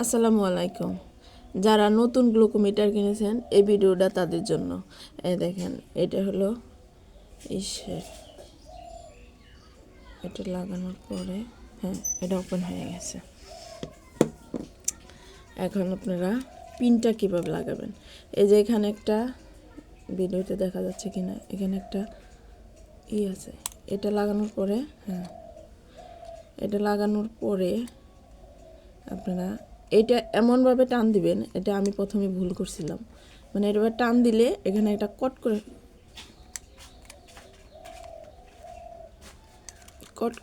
আসসালামু আলাইকুম। যারা নতুন গ্লুকোমিটার কিনেছেন এই ভিডিওটা তাদের জন্য। এই দেখেন, এটা হলো ইসের, এটা লাগানোর পরে হ্যাঁ এটা ওপেন হয়ে গেছে। এখন আপনারা পিনটা কীভাবে লাগাবেন, এই যে এখানে একটা, ভিডিওতে দেখা যাচ্ছে কিনা, এখানে একটা আছে, এটা লাগানোর পরে এটা লাগানোর পরে আপনারা এটা এমনভাবে টান দিবেন, এটা আমি প্রথমে ভুল করছিলাম, মানে এটা টান দিলে এখানে একটা কট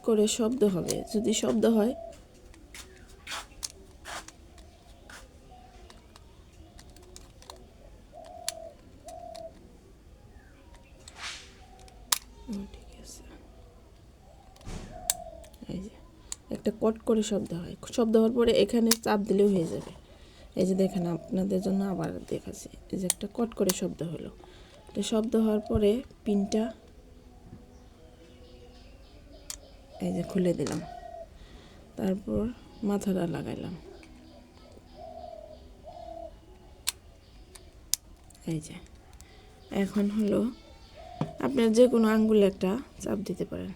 করে শব্দ হবে। যদি শব্দ হয় ঠিক আছে, এই যে একটা কট করে শব্দ হয়, শব্দ হওয়ার পরে এখানে চাপ দিলেও হয়ে যাবে। এই যে দেখেন, আপনাদের জন্য আবার দেখাচ্ছি, এই যে একটা কট করে শব্দ হলো। এটা শব্দ হওয়ার পরে পিনটা এই যে খুলে দিলাম, তারপর মাথাটা লাগাইলাম। এই যে এখন হলো আপনার যে কোনো আঙ্গুলে একটা চাপ দিতে পারেন।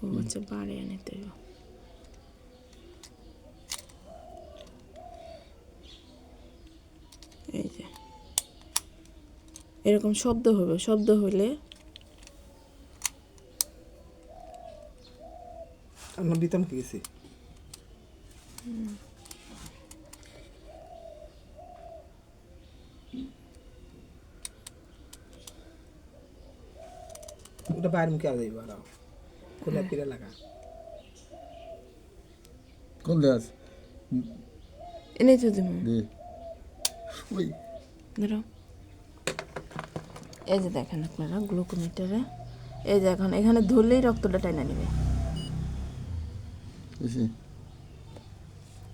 ও আচ্ছা, বাড়িয়ে নিতে হবে। এই যে এরকম শব্দ হবে, শব্দ হলে আমরা দিতাম কি গেছি ওটা বাইরে মুখে আর যাইবা না, খোলা ফিরে লাগা কোন দেশ এনেই তো দিব। ওই ধরো, এই যে দেখেন আপনারা গ্লুকোমিটারে, এই যে এখন এখানে ধরলেই রক্তটা টাইনা নেবে। এসে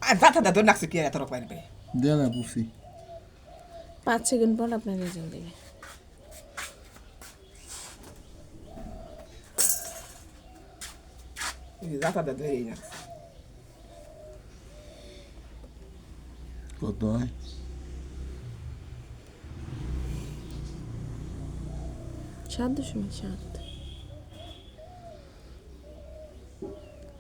আর দাঁতা দাঁত নাকছে কি এত রক পাইবে দেয়া না পুষি 5 সেকেন্ড পর আপনার রেজাল্ট দেবে। দাঁতা দাঁত ধরেই নাকছে কত হয় 7.7